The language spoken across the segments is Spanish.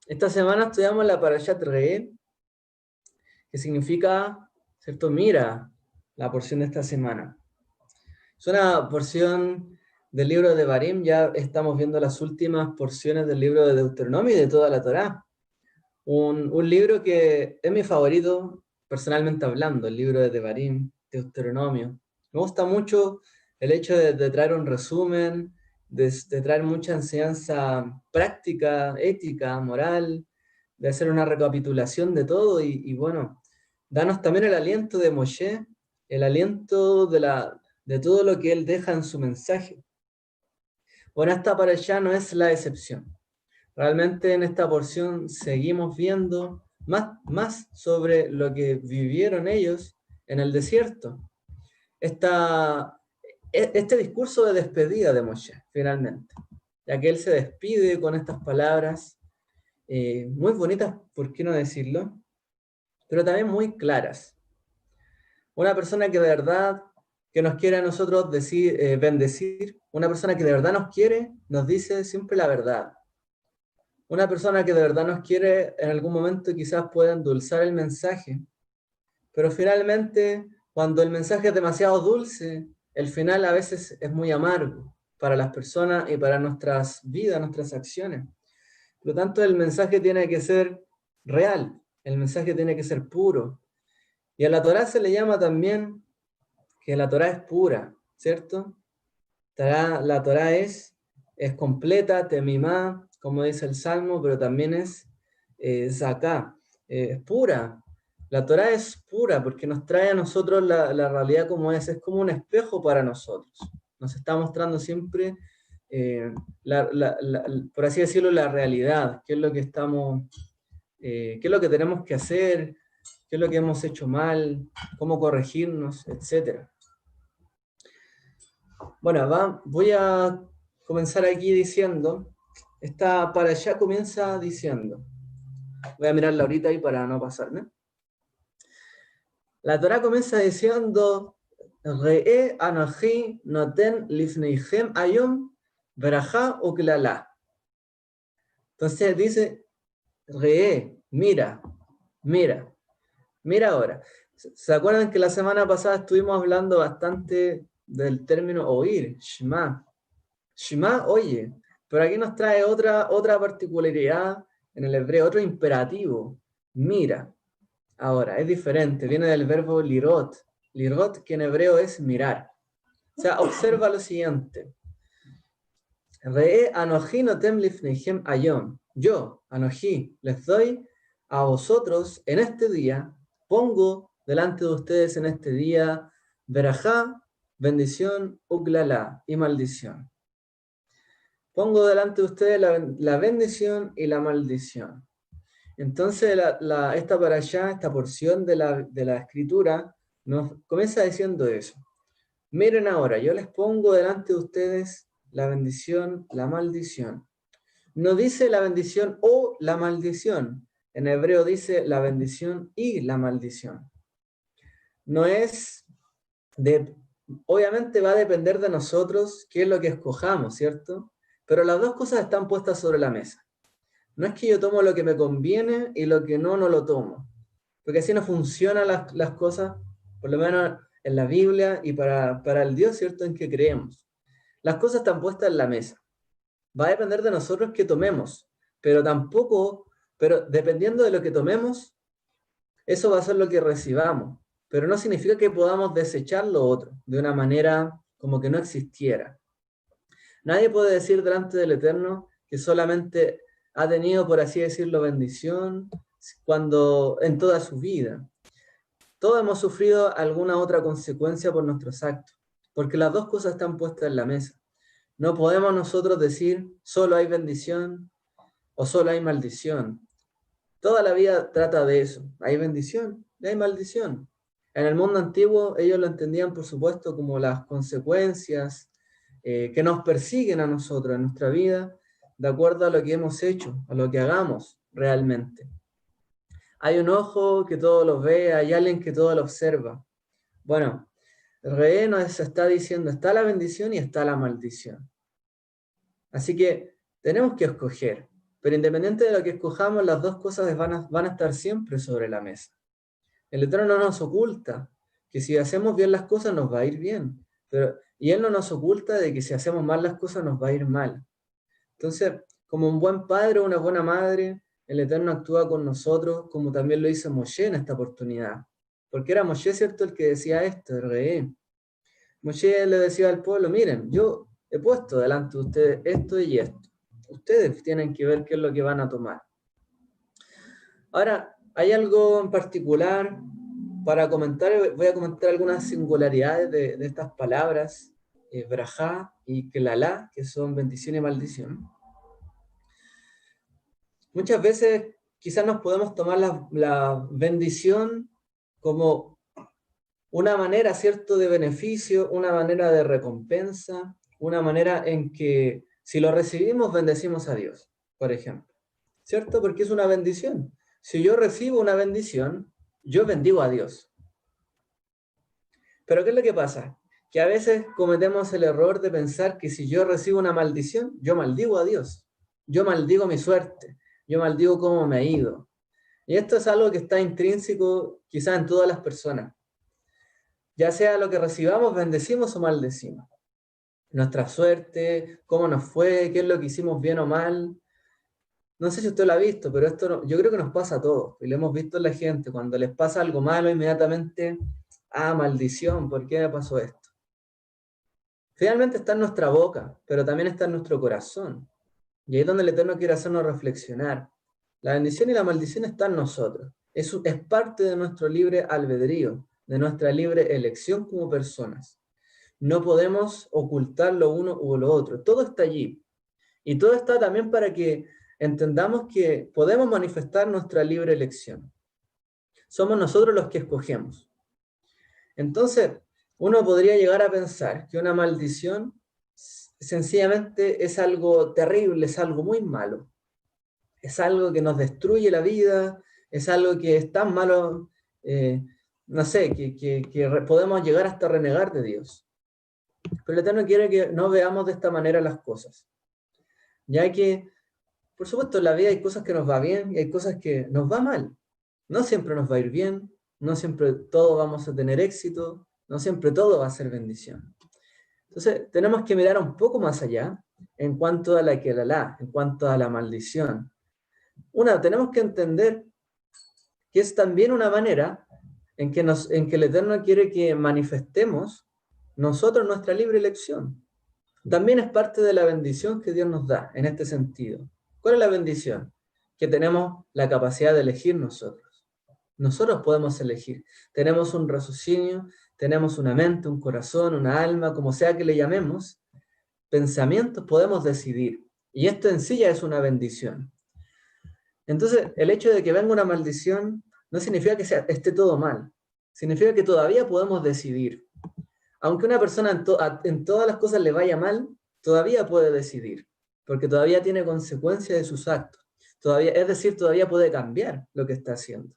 Esta semana estudiamos la Parashat Re'eh, que significa, ¿cierto? Mira, la porción de esta semana. Es una porción del libro de Devarim, ya estamos viendo las últimas porciones del libro de Deuteronomio y de toda la Torá. Un libro que es mi favorito, personalmente hablando, el libro de Devarim, Deuteronomio. Me gusta mucho el hecho de traer un resumen, de traer mucha enseñanza práctica, ética, moral, de hacer una recapitulación de todo y bueno, danos también el aliento de Moshe, el aliento de todo lo que él deja en su mensaje. Bueno, esta para allá no es la excepción. Realmente en esta porción seguimos viendo más sobre lo que vivieron ellos en el desierto. Este discurso de despedida de Moshe, finalmente, ya que él se despide con estas palabras muy bonitas, ¿por qué no decirlo? Pero también muy claras. Una persona que de verdad que nos quiere a nosotros decir, bendecir, una persona que de verdad nos quiere, nos dice siempre la verdad. Una persona que de verdad nos quiere en algún momento quizás pueda endulzar el mensaje, pero finalmente cuando el mensaje es demasiado dulce, el final a veces es muy amargo para las personas y para nuestras vidas, nuestras acciones. Por lo tanto, el mensaje tiene que ser real, el mensaje tiene que ser puro. Y a la Torá se le llama también que la Torá es pura, ¿cierto? La Torá es completa, temimá, como dice el Salmo, pero también es zaká, es pura. La Torá es pura porque nos trae a nosotros la realidad como es como un espejo para nosotros. Nos está mostrando siempre, por así decirlo, la realidad, qué es lo que qué es lo que tenemos que hacer, qué es lo que hemos hecho mal, cómo corregirnos, etc. Bueno, voy a comenzar aquí diciendo, esta para allá comienza diciendo, voy a mirarla ahorita ahí para no pasarme. La Torá comienza diciendo, Re'e anoji noten lifneichem ayom verajá uklala. Entonces dice, Re'e, mira, mira, mira ahora. ¿Se acuerdan que la semana pasada estuvimos hablando bastante del término oír, shema? Shema, oye, pero aquí nos trae otra particularidad en el hebreo, otro imperativo. Mira, ahora, es diferente, viene del verbo lirot. Lirot, que en hebreo es mirar. O sea, observa lo siguiente. Re'e anoji notem lifneichem ayom. Yo, anoji, les doy a vosotros en este día, pongo delante de ustedes en este día, verajá, bendición, uglala y maldición. Pongo delante de ustedes la bendición y la maldición. Entonces, esta para allá, esta porción de la escritura, nos comienza diciendo eso. Miren ahora, yo les pongo delante de ustedes la bendición, la maldición. No dice la bendición o la maldición. En hebreo dice la bendición y la maldición. No es de, obviamente va a depender de nosotros qué es lo que escojamos, ¿cierto? Pero las dos cosas están puestas sobre la mesa. No es que yo tomo lo que me conviene y lo que no lo tomo. Porque así no funcionan las cosas, por lo menos en la Biblia y para el Dios, ¿cierto?, en que creemos. Las cosas están puestas en la mesa. Va a depender de nosotros que tomemos, pero dependiendo de lo que tomemos, eso va a ser lo que recibamos. Pero no significa que podamos desechar lo otro de una manera como que no existiera. Nadie puede decir delante del Eterno que solamente ha tenido, por así decirlo, bendición cuando en toda su vida. Todos hemos sufrido alguna otra consecuencia por nuestros actos, porque las dos cosas están puestas en la mesa. No podemos nosotros decir solo hay bendición o solo hay maldición. Toda la vida trata de eso. Hay bendición y hay maldición. En el mundo antiguo ellos lo entendían, por supuesto, como las consecuencias que nos persiguen a nosotros en nuestra vida, de acuerdo a lo que hemos hecho, a lo que hagamos realmente. Hay un ojo que todo lo ve, hay alguien que todo lo observa. Bueno, el rey nos está diciendo, está la bendición y está la maldición. Así que tenemos que escoger. pero independiente de lo que escojamos, las dos cosas van a estar siempre sobre la mesa. El Eterno no nos oculta que si hacemos bien las cosas nos va a ir bien, y Él no nos oculta de que si hacemos mal las cosas nos va a ir mal. Entonces, como un buen padre o una buena madre, el Eterno actúa con nosotros como también lo hizo Moshe en esta oportunidad. Porque era Moshe, ¿cierto?, el que decía esto, el rey. Moshe le decía al pueblo, miren, yo he puesto delante de ustedes esto y esto. Ustedes tienen que ver qué es lo que van a tomar. Ahora, hay algo en particular para comentar, voy a comentar algunas singularidades de estas palabras, brajá y kelalá, que son bendición y maldición. Muchas veces quizás nos podemos tomar la bendición como una manera, ¿cierto?, de beneficio, una manera de recompensa, una manera en que si lo recibimos, bendecimos a Dios, por ejemplo. ¿Cierto? Porque es una bendición. Si yo recibo una bendición, yo bendigo a Dios. Pero ¿qué es lo que pasa? Que a veces cometemos el error de pensar que si yo recibo una maldición, yo maldigo a Dios. Yo maldigo mi suerte. Yo maldigo cómo me ha ido. Y esto es algo que está intrínseco quizás en todas las personas. Ya sea lo que recibamos, bendecimos o maldecimos. Nuestra suerte, cómo nos fue, qué es lo que hicimos bien o mal. No sé si usted lo ha visto, pero esto yo creo que nos pasa a todos. Y lo hemos visto en la gente. Cuando les pasa algo malo, inmediatamente, maldición, ¿por qué me pasó esto? Finalmente está en nuestra boca, pero también está en nuestro corazón. Y ahí es donde el Eterno quiere hacernos reflexionar. La bendición y la maldición están en nosotros. Es parte de nuestro libre albedrío, de nuestra libre elección como personas. No podemos ocultar lo uno u lo otro. Todo está allí. Y todo está también para que entendamos que podemos manifestar nuestra libre elección. Somos nosotros los que escogemos. Entonces, uno podría llegar a pensar que una maldición sencillamente es algo terrible, es algo muy malo. Es algo que nos destruye la vida, es algo que es tan malo, no sé, que podemos llegar hasta renegar de Dios. Pero el Eterno quiere que no veamos de esta manera las cosas. Ya que, por supuesto, en la vida hay cosas que nos va bien y hay cosas que nos va mal. No siempre nos va a ir bien, no siempre todo vamos a tener éxito, no siempre todo va a ser bendición. Entonces, tenemos que mirar un poco más allá en cuanto a la kelalá, en cuanto a la maldición. Tenemos que entender que es también una manera en que el Eterno quiere que manifestemos nosotros nuestra libre elección. También es parte de la bendición que Dios nos da en este sentido. ¿Cuál es la bendición? Que tenemos la capacidad de elegir nosotros. Nosotros podemos elegir. Tenemos un raciocinio, tenemos una mente, un corazón, una alma, como sea que le llamemos, pensamientos, podemos decidir. Y esto en sí ya es una bendición. Entonces, el hecho de que venga una maldición no significa que esté todo mal. Significa que todavía podemos decidir. Aunque una persona en todas las cosas le vaya mal, todavía puede decidir, porque todavía tiene consecuencias de sus actos. Es decir, todavía puede cambiar lo que está haciendo.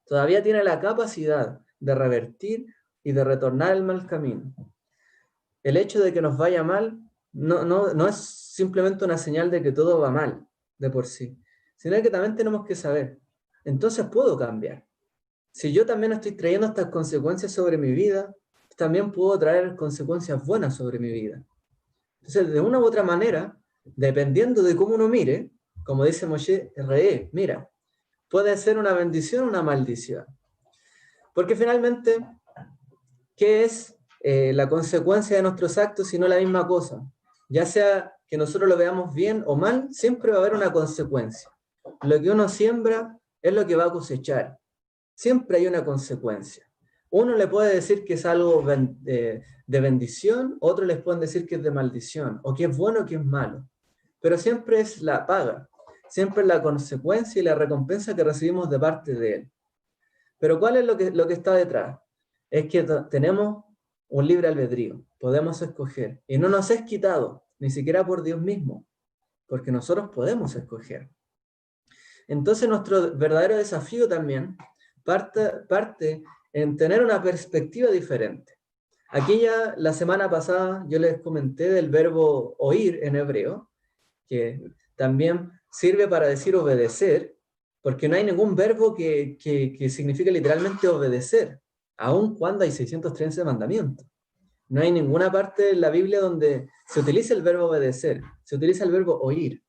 Todavía tiene la capacidad de revertir y de retornar el mal camino. El hecho de que nos vaya mal no es simplemente una señal de que todo va mal de por sí, sino que también tenemos que saber, entonces puedo cambiar. Si yo también estoy trayendo estas consecuencias sobre mi vida, también puedo traer consecuencias buenas sobre mi vida. Entonces, de una u otra manera, dependiendo de cómo uno mire, como dice Moshe, mira, puede ser una bendición o una maldición. Porque finalmente, ¿qué es la consecuencia de nuestros actos si no la misma cosa? Ya sea que nosotros lo veamos bien o mal, siempre va a haber una consecuencia. Lo que uno siembra es lo que va a cosechar. Siempre hay una consecuencia. Uno le puede decir que es algo de bendición, otros les pueden decir que es de maldición, o que es bueno o que es malo. Pero siempre es la paga, siempre es la consecuencia y la recompensa que recibimos de parte de Él. Pero ¿cuál es lo que está detrás? Es que tenemos un libre albedrío, podemos escoger, y no nos es quitado, ni siquiera por Dios mismo, porque nosotros podemos escoger. Entonces nuestro verdadero desafío también parte en tener una perspectiva diferente. Aquí ya la semana pasada yo les comenté del verbo oír en hebreo, que también sirve para decir obedecer, porque no hay ningún verbo que signifique literalmente obedecer, aun cuando hay 613 mandamientos. No hay ninguna parte en la Biblia donde se utilice el verbo obedecer, se utiliza el verbo oír.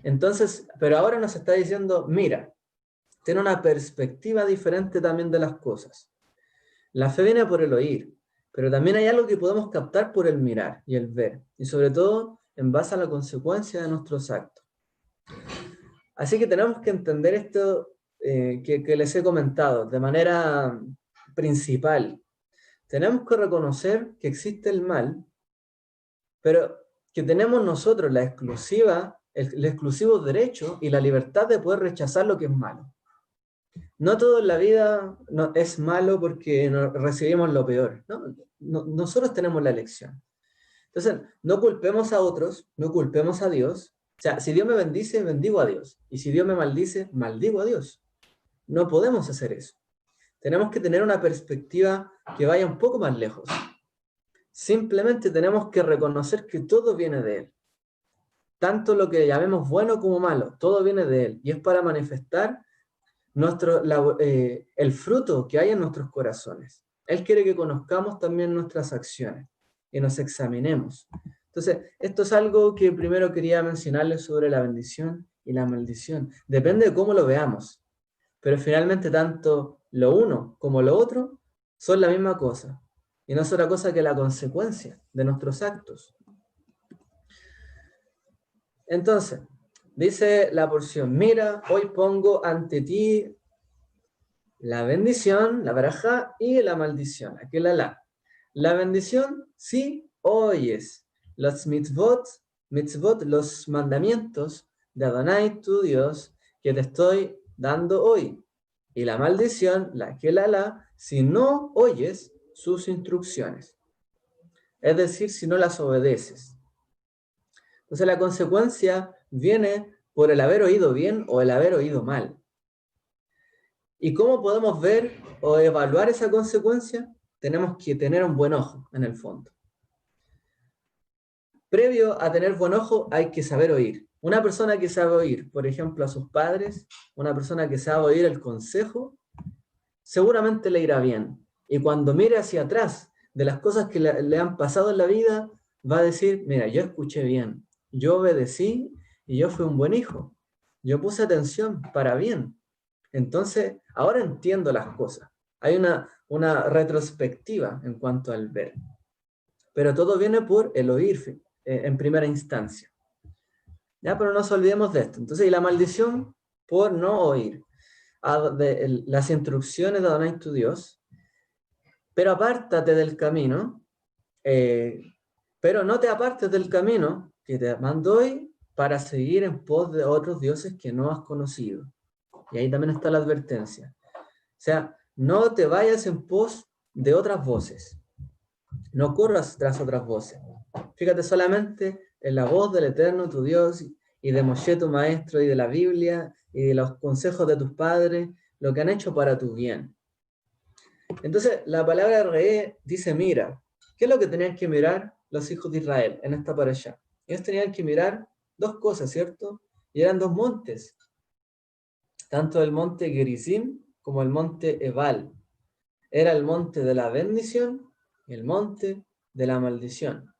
Entonces, pero ahora nos está diciendo, mira, ten una perspectiva diferente también de las cosas. La fe viene por el oír, pero también hay algo que podemos captar por el mirar y el ver, y sobre todo en base a la consecuencia de nuestros actos. Así que tenemos que entender esto que les he comentado de manera principal. Tenemos que reconocer que existe el mal, pero que tenemos nosotros el exclusivo derecho y la libertad de poder rechazar lo que es malo. No todo en la vida es malo porque recibimos lo peor, ¿no? Nosotros tenemos la elección. Entonces, no culpemos a otros, no culpemos a Dios. O sea, si Dios me bendice, bendigo a Dios. Y si Dios me maldice, maldigo a Dios. No podemos hacer eso. Tenemos que tener una perspectiva que vaya un poco más lejos. Simplemente tenemos que reconocer que todo viene de Él. Tanto lo que llamemos bueno como malo, todo viene de Él. Y es para manifestar el fruto que hay en nuestros corazones. Él quiere que conozcamos también nuestras acciones y nos examinemos. Entonces, esto es algo que primero quería mencionarles sobre la bendición y la maldición. Depende de cómo lo veamos, pero finalmente tanto lo uno como lo otro son la misma cosa, y no es otra cosa que la consecuencia de nuestros actos. Entonces, dice la porción, mira, hoy pongo ante ti la bendición, la barajá, y la maldición, aquí la. La bendición, si oyes los mitzvot, los mandamientos de Adonai, tu Dios, que te estoy dando hoy. Y la maldición, la que la, si no oyes sus instrucciones. Es decir, si no las obedeces. Entonces la consecuencia viene por el haber oído bien o el haber oído mal. ¿Y cómo podemos ver o evaluar esa consecuencia? Tenemos que tener un buen ojo, en el fondo. Previo a tener buen ojo, hay que saber oír. Una persona que sabe oír, por ejemplo, a sus padres, una persona que sabe oír el consejo, seguramente le irá bien. Y cuando mire hacia atrás de las cosas que le han pasado en la vida, va a decir, mira, yo escuché bien, yo obedecí y yo fui un buen hijo. Yo puse atención para bien. Entonces, ahora entiendo las cosas. Hay una retrospectiva en cuanto al ver. Pero todo viene por el oír en primera instancia. ¿Ya? Pero no nos olvidemos de esto. Entonces, y la maldición por no oír las instrucciones de Adonai tu Dios, pero apártate del camino, pero no te apartes del camino que te mando hoy para seguir en pos de otros dioses que no has conocido. Y ahí también está la advertencia. O sea, no te vayas en pos de otras voces. No corras tras otras voces. Fíjate solamente en la voz del Eterno, tu Dios, y de Moshe, tu maestro, y de la Biblia, y de los consejos de tus padres, lo que han hecho para tu bien. Entonces, la palabra Re'é dice, mira. ¿Qué es lo que tenían que mirar los hijos de Israel en esta parashá? Ellos tenían que mirar dos cosas, ¿cierto? Y eran dos montes. Tanto el monte Gerizim como el monte Ebal. Era el monte de la bendición y el monte de la maldición.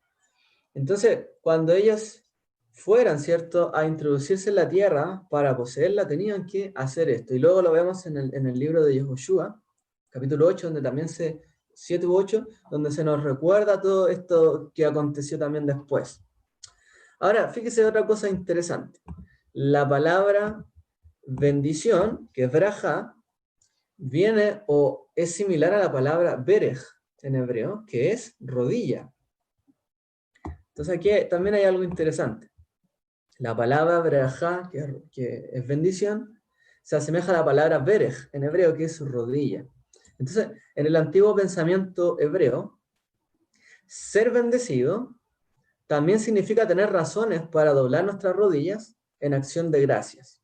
Entonces, cuando ellos fueran, ¿cierto?, a introducirse en la tierra para poseerla, tenían que hacer esto. Y luego lo vemos en el libro de Yehoshua, capítulo 8, donde también 7 u 8, donde se nos recuerda todo esto que aconteció también después. Ahora, fíjese otra cosa interesante. La palabra bendición, que es braja, viene o es similar a la palabra berej en hebreo, que es rodilla. Entonces aquí también hay algo interesante. La palabra braja, que es bendición, se asemeja a la palabra berej en hebreo, que es rodilla. Entonces, en el antiguo pensamiento hebreo, ser bendecido también significa tener razones para doblar nuestras rodillas en acción de gracias,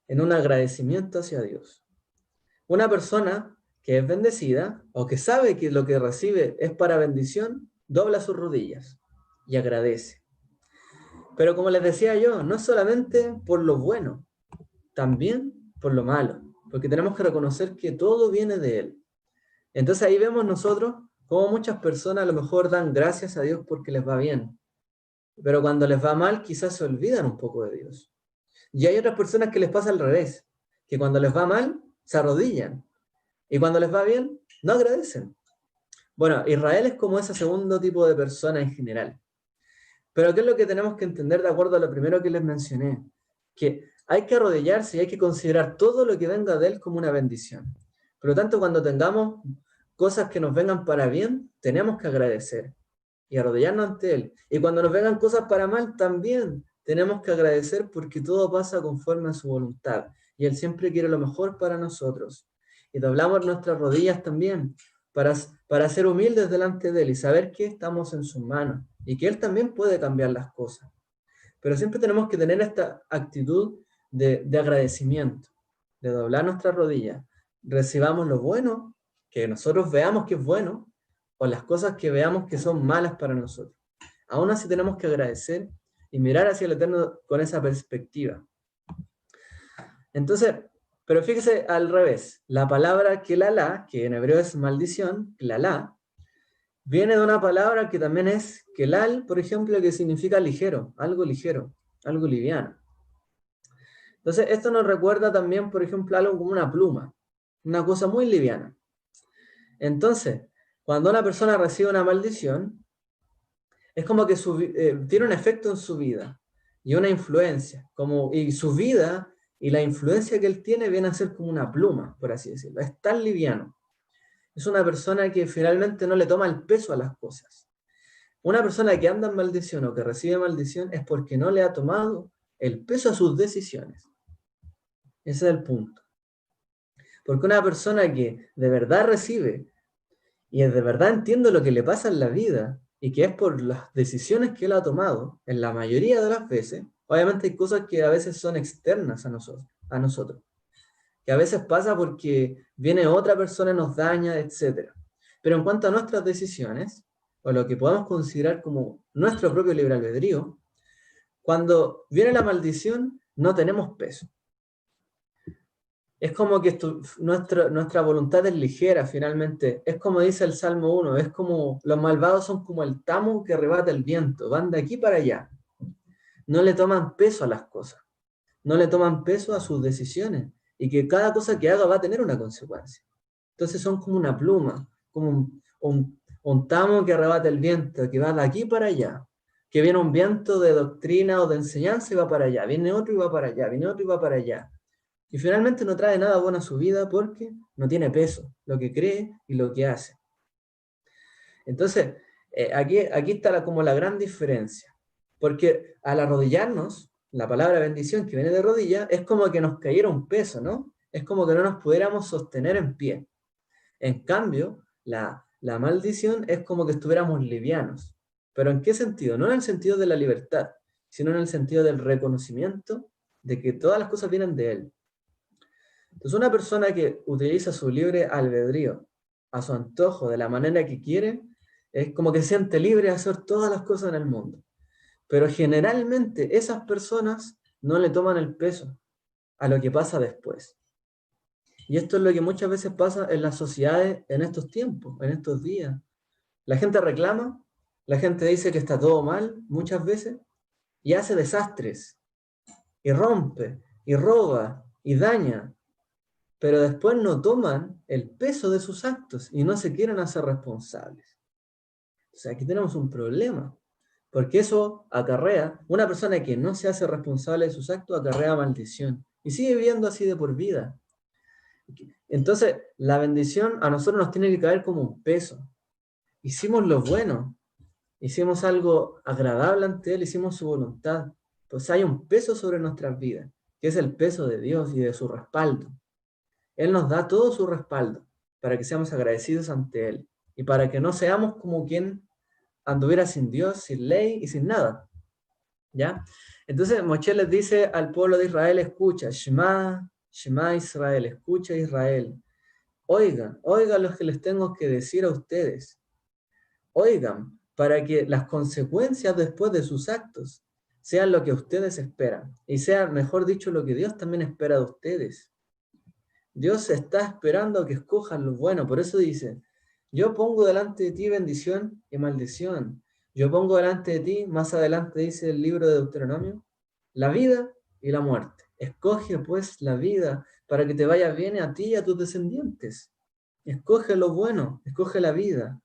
en un agradecimiento hacia Dios. Una persona que es bendecida o que sabe que lo que recibe es para bendición, dobla sus rodillas y agradece. Pero como les decía yo, no solamente por lo bueno, también por lo malo, porque tenemos que reconocer que todo viene de Él. Entonces ahí vemos nosotros cómo muchas personas a lo mejor dan gracias a Dios porque les va bien, pero cuando les va mal quizás se olvidan un poco de Dios. Y hay otras personas que les pasa al revés, que cuando les va mal se arrodillan y cuando les va bien no agradecen. Bueno, Israel es como ese segundo tipo de persona en general. Pero ¿qué es lo que tenemos que entender de acuerdo a lo primero que les mencioné? Que hay que arrodillarse y hay que considerar todo lo que venga de Él como una bendición. Por lo tanto, cuando tengamos cosas que nos vengan para bien, tenemos que agradecer y arrodillarnos ante Él. Y cuando nos vengan cosas para mal, también tenemos que agradecer porque todo pasa conforme a su voluntad. Y Él siempre quiere lo mejor para nosotros. Y doblamos nuestras rodillas también para ser humildes delante de Él y saber que estamos en sus manos y que Él también puede cambiar las cosas. Pero siempre tenemos que tener esta actitud de agradecimiento, de doblar nuestras rodillas. Recibamos lo bueno, que nosotros veamos que es bueno, o las cosas que veamos que son malas para nosotros. Aún así tenemos que agradecer y mirar hacia el Eterno con esa perspectiva. Entonces, pero fíjese al revés, la palabra kelalá, que en hebreo es maldición, kelalá, viene de una palabra que también es kelal, por ejemplo, que significa ligero, algo liviano. Entonces, esto nos recuerda también, por ejemplo, algo como una pluma, una cosa muy liviana. Entonces, cuando una persona recibe una maldición, es como que tiene un efecto en su vida y una influencia, y su vida y la influencia que él tiene viene a ser como una pluma, por así decirlo. Es tan liviano. Es una persona que finalmente no le toma el peso a las cosas. Una persona que anda en maldición o que recibe maldición es porque no le ha tomado el peso a sus decisiones. Ese es el punto. Porque una persona que de verdad recibe y de verdad entiende lo que le pasa en la vida y que es por las decisiones que él ha tomado, en la mayoría de las veces, obviamente hay cosas que a veces son externas a nosotros, que a veces pasa porque viene otra persona y nos daña, etc. Pero en cuanto a nuestras decisiones, o lo que podemos considerar como nuestro propio libre albedrío, cuando viene la maldición, no tenemos peso. Es como que nuestra voluntad es ligera, finalmente. Es como dice el Salmo 1, es como los malvados son como el tamo que arrebata el viento, van de aquí para allá. No le toman peso a las cosas, no le toman peso a sus decisiones, y que cada cosa que haga va a tener una consecuencia. Entonces son como una pluma, como un tamo que arrebata el viento, que va de aquí para allá, que viene un viento de doctrina o de enseñanza y va para allá, viene otro y va para allá, viene otro y va para allá. Y finalmente no trae nada bueno a su vida porque no tiene peso, lo que cree y lo que hace. Entonces, aquí está como la gran diferencia, porque al arrodillarnos, la palabra bendición que viene de rodilla, es como que nos cayera un peso, ¿no? Es como que no nos pudiéramos sostener en pie. En cambio, la maldición es como que estuviéramos livianos. ¿Pero en qué sentido? No en el sentido de la libertad, sino en el sentido del reconocimiento de que todas las cosas vienen de Él. Entonces, una persona que utiliza su libre albedrío a su antojo, de la manera que quiere, es como que se siente libre de hacer todas las cosas en el mundo. Pero generalmente esas personas no le toman el peso a lo que pasa después. Y esto es lo que muchas veces pasa en las sociedades en estos tiempos, en estos días. La gente reclama, la gente dice que está todo mal muchas veces y hace desastres, y rompe, y roba, y daña, pero después no toman el peso de sus actos y no se quieren hacer responsables. O sea, aquí tenemos un problema, porque eso acarrea, una persona que no se hace responsable de sus actos acarrea maldición y sigue viviendo así de por vida. Entonces, la bendición a nosotros nos tiene que caer como un peso. Hicimos lo bueno, hicimos algo agradable ante Él, hicimos su voluntad. Pues hay un peso sobre nuestras vidas, que es el peso de Dios y de su respaldo. Él nos da todo su respaldo para que seamos agradecidos ante Él y para que no seamos como quien anduviera sin Dios, sin ley y sin nada. ¿Ya? Entonces Moshe les dice al pueblo de Israel, escucha, Shema, Shema Israel, escucha Israel. Oigan lo que les tengo que decir a ustedes. Oigan, para que las consecuencias después de sus actos sean lo que ustedes esperan, y sea, mejor dicho, lo que Dios también espera de ustedes. Dios está esperando que escojan lo bueno, por eso dice, yo pongo delante de ti bendición y maldición. Yo pongo delante de ti, más adelante dice el libro de Deuteronomio, la vida y la muerte. Escoge pues la vida para que te vaya bien a ti y a tus descendientes. Escoge lo bueno, escoge la vida,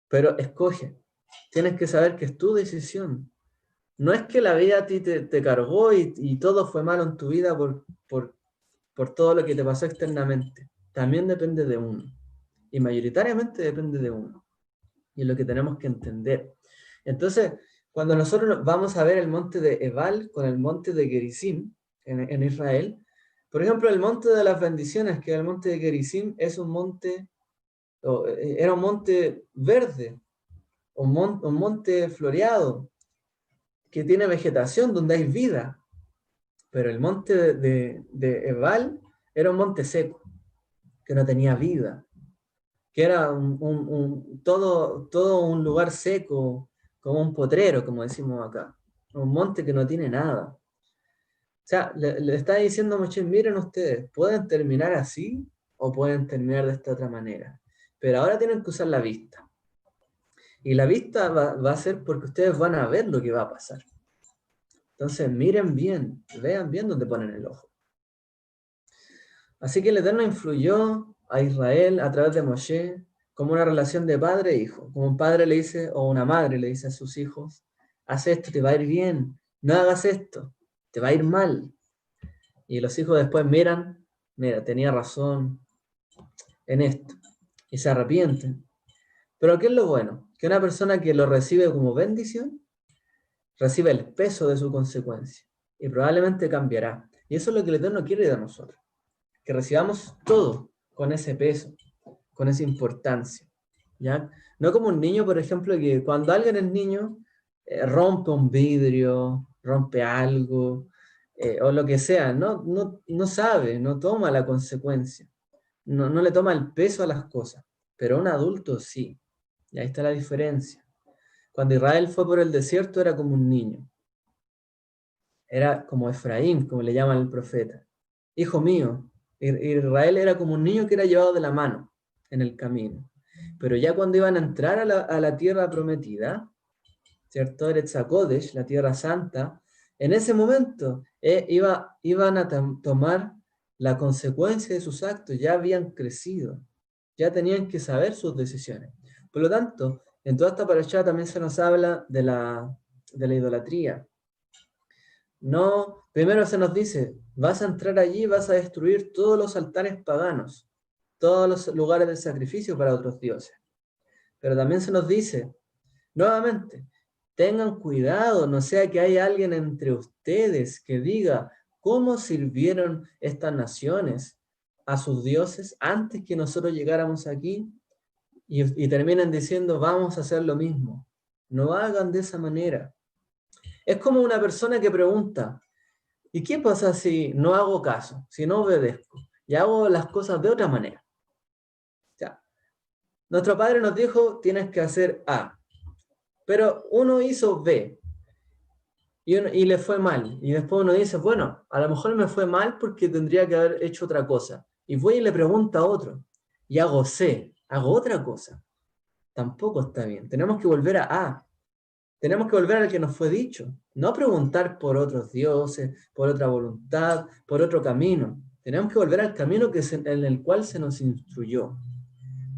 pero escoge. Tienes que saber que es tu decisión. No es que la vida a ti te cargó y todo fue malo en tu vida por todo lo que te pasó externamente. También depende de uno. Y mayoritariamente depende de uno. Y es lo que tenemos que entender. Entonces, cuando nosotros vamos a ver el monte de Ebal con el monte de Gerizim en Israel, por ejemplo, el monte de las bendiciones, que es el monte de Gerizim, es un monte, era un monte verde, un monte floreado, que tiene vegetación, donde hay vida. Pero el monte de Ebal era un monte seco, que no tenía vida, que era todo un lugar seco, como un potrero, como decimos acá. Un monte que no tiene nada. O sea, le está diciendo a Moshe, miren ustedes, pueden terminar así o pueden terminar de esta otra manera. Pero ahora tienen que usar la vista. Y la vista va a ser porque ustedes van a ver lo que va a pasar. Entonces miren bien, vean bien dónde ponen el ojo. Así que el Eterno influyó a Israel a través de Moshe como una relación de padre e hijo. Como un padre le dice, o una madre le dice a sus hijos, haz esto, te va a ir bien, no hagas esto, te va a ir mal. Y los hijos después miran, mira, tenía razón en esto, y se arrepienten. Pero ¿qué es lo bueno? Que una persona que lo recibe como bendición, recibe el peso de su consecuencia, y probablemente cambiará. Y eso es lo que el Eterno quiere de nosotros, que recibamos todo con ese peso, con esa importancia, ¿ya? No como un niño, por ejemplo, que cuando alguien es niño, rompe un vidrio, rompe algo, o lo que sea, no sabe, no toma la consecuencia, no le toma el peso a las cosas, pero un adulto sí, y ahí está la diferencia. Cuando Israel fue por el desierto era como un niño, era como Efraín, como le llaman el profeta. Hijo mío, Israel era como un niño que era llevado de la mano en el camino. Pero ya cuando iban a entrar a la tierra prometida, ¿cierto? Eretz HaKodesh, la tierra santa, en ese momento iban a tomar la consecuencia de sus actos, ya habían crecido, ya tenían que saber sus decisiones. Por lo tanto, en toda esta parashá también se nos habla de la idolatría. No, primero se nos dice, vas a entrar allí, vas a destruir todos los altares paganos, todos los lugares de sacrificio para otros dioses. Pero también se nos dice, nuevamente, tengan cuidado, no sea que haya alguien entre ustedes que diga cómo sirvieron estas naciones a sus dioses antes que nosotros llegáramos aquí y terminen diciendo, vamos a hacer lo mismo. No hagan de esa manera. Es como una persona que pregunta, ¿y qué pasa si no hago caso, si no obedezco y hago las cosas de otra manera? O sea, nuestro padre nos dijo, tienes que hacer A, pero uno hizo B y le fue mal. Y después uno dice, bueno, a lo mejor me fue mal porque tendría que haber hecho otra cosa. Y voy y le pregunto a otro y hago C, hago otra cosa. Tampoco está bien. Tenemos que volver a A. Tenemos que volver al que nos fue dicho, no preguntar por otros dioses, por otra voluntad, por otro camino. Tenemos que volver al camino en el cual se nos instruyó.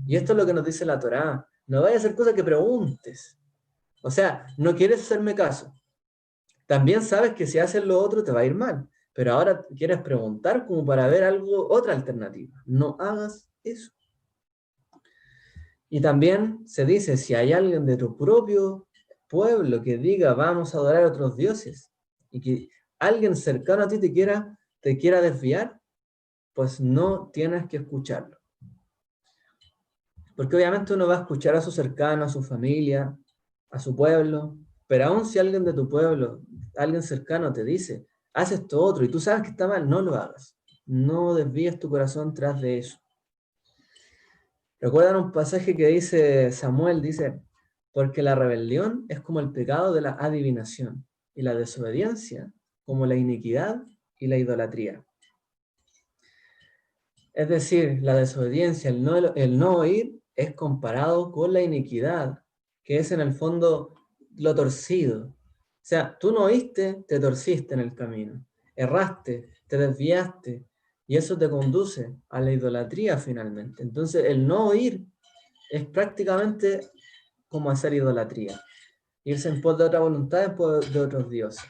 Y esto es lo que nos dice la Torá. No vayas a hacer cosas que preguntes. O sea, no quieres hacerme caso. También sabes que si haces lo otro te va a ir mal. Pero ahora quieres preguntar como para ver otra alternativa. No hagas eso. Y también se dice, si hay alguien de tu propio pueblo que diga vamos a adorar a otros dioses y que alguien cercano a ti te quiera desviar, pues no tienes que escucharlo. Porque obviamente uno va a escuchar a su cercano, a su familia, a su pueblo, pero aún si alguien de tu pueblo, alguien cercano te dice, haz esto otro y tú sabes que está mal, no lo hagas. No desvíes tu corazón tras de eso. ¿Recuerdan un pasaje que dice Samuel? Dice, porque la rebelión es como el pecado de la adivinación, y la desobediencia como la iniquidad y la idolatría. Es decir, la desobediencia, el no oír, es comparado con la iniquidad, que es en el fondo lo torcido. O sea, tú no oíste, te torciste en el camino, erraste, te desviaste, y eso te conduce a la idolatría finalmente. Entonces, el no oír es prácticamente como hacer idolatría, irse en pos de otra voluntad, en pos de otros dioses.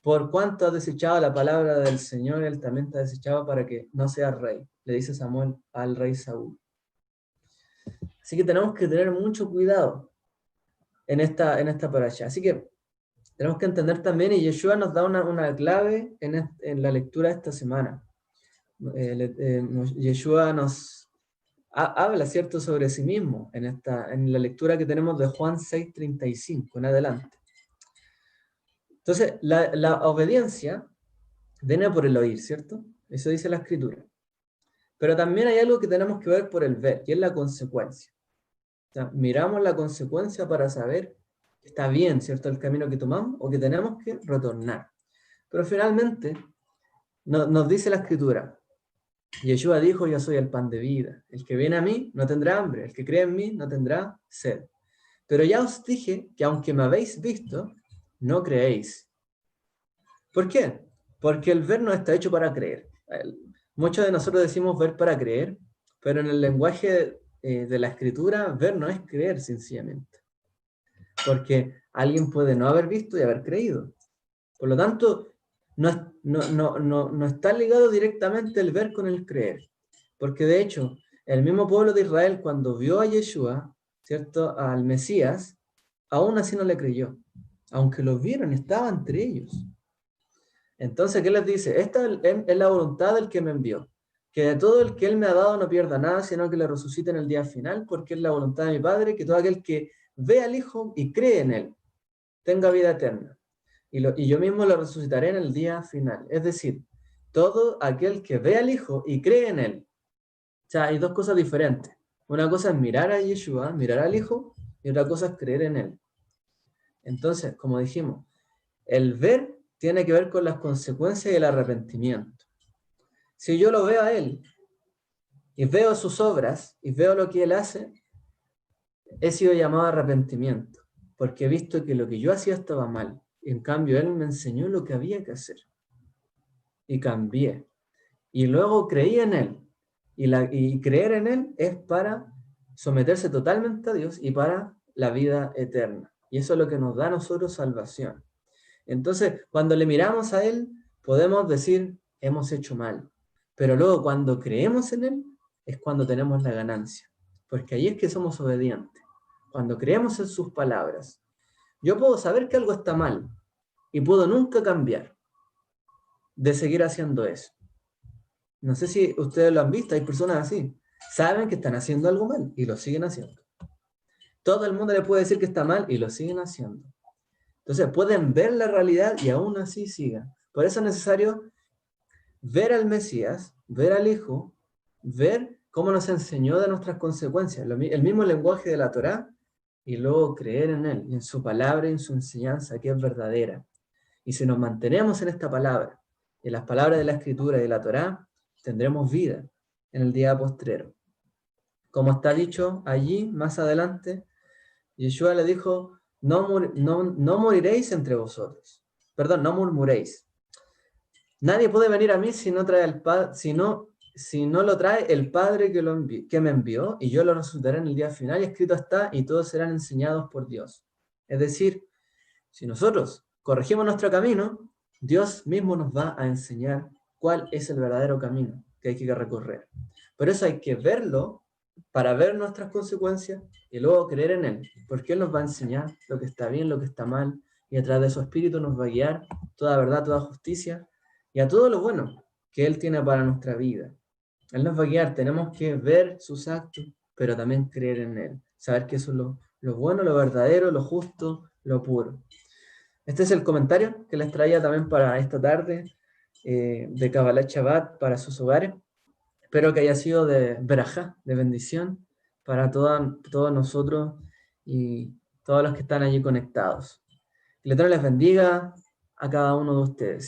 Por cuanto has desechado la palabra del Señor, Él también te ha desechado para que no seas rey, le dice Samuel al rey Saúl. Así que tenemos que tener mucho cuidado en esta parasha. Así que tenemos que entender también, y Yeshua nos da una clave en la lectura de esta semana. Yeshua nos habla, ¿cierto?, sobre sí mismo en la lectura que tenemos de Juan 6:35 en adelante. Entonces, la obediencia viene por el oír, ¿cierto? Eso dice la Escritura. Pero también hay algo que tenemos que ver por el ver, y es la consecuencia. O sea, miramos la consecuencia para saber que está bien, ¿cierto?, el camino que tomamos o que tenemos que retornar. Pero finalmente nos dice la Escritura, Yeshua dijo, yo soy el pan de vida. El que viene a mí no tendrá hambre, el que cree en mí no tendrá sed. Pero ya os dije que aunque me habéis visto, no creéis. ¿Por qué? Porque el ver no está hecho para creer. Muchos de nosotros decimos ver para creer, pero en el lenguaje de la Escritura, ver no es creer sencillamente. Porque alguien puede no haber visto y haber creído. Por lo tanto, no está ligado directamente el ver con el creer. Porque de hecho, el mismo pueblo de Israel, cuando vio a Yeshua, ¿cierto?, al Mesías, aún así no le creyó. Aunque lo vieron, estaba entre ellos. Entonces, ¿qué les dice? Esta es la voluntad del que me envió. Que de todo el que él me ha dado no pierda nada, sino que le resucite en el día final, porque es la voluntad de mi Padre, que todo aquel que ve al Hijo y cree en él, tenga vida eterna. Y yo mismo lo resucitaré en el día final. Es decir, todo aquel que ve al Hijo y cree en él. O sea, hay dos cosas diferentes. Una cosa es mirar a Yeshua, mirar al Hijo, y otra cosa es creer en él. Entonces, como dijimos, el ver tiene que ver con las consecuencias y el arrepentimiento. Si yo lo veo a él, y veo sus obras, y veo lo que él hace, he sido llamado a arrepentimiento, porque he visto que lo que yo hacía estaba mal. Y en cambio, él me enseñó lo que había que hacer. Y cambié. Y luego creí en él. Y creer en él es para someterse totalmente a Dios y para la vida eterna. Y eso es lo que nos da a nosotros salvación. Entonces, cuando le miramos a él, podemos decir, hemos hecho mal. Pero luego cuando creemos en él, es cuando tenemos la ganancia. Porque ahí es que somos obedientes. Cuando creemos en sus palabras. Yo puedo saber que algo está mal y puedo nunca cambiar de seguir haciendo eso. No sé si ustedes lo han visto, hay personas así. Saben que están haciendo algo mal y lo siguen haciendo. Todo el mundo le puede decir que está mal y lo siguen haciendo. Entonces pueden ver la realidad y aún así sigan. Por eso es necesario ver al Mesías, ver al Hijo, ver cómo nos enseñó de nuestras consecuencias, el mismo lenguaje de la Torá, y luego creer en él, y en su palabra y en su enseñanza, que es verdadera. Y si nos mantenemos en esta palabra, en las palabras de la Escritura y de la Torá, tendremos vida en el día postrero. Como está dicho allí, más adelante, Yeshua le dijo, no moriréis entre vosotros. Perdón, no murmuréis. Nadie puede venir a mí si no trae el Padre, si no lo trae el Padre que me envió, y yo lo resucitaré en el día final, y escrito está, y todos serán enseñados por Dios. Es decir, si nosotros corregimos nuestro camino, Dios mismo nos va a enseñar cuál es el verdadero camino que hay que recorrer. Por eso hay que verlo para ver nuestras consecuencias y luego creer en Él, porque Él nos va a enseñar lo que está bien, lo que está mal, y a través de su Espíritu nos va a guiar toda verdad, toda justicia y a todo lo bueno que Él tiene para nuestra vida. Él nos va a guiar, tenemos que ver sus actos, pero también creer en Él, saber que eso es lo bueno, lo verdadero, lo justo, lo puro. Este es el comentario que les traía también para esta tarde de Kabbalah Shabbat para sus hogares. Espero que haya sido de verajá, de bendición para todos nosotros y todos los que están allí conectados. Que el Eterno les bendiga, a cada uno de ustedes.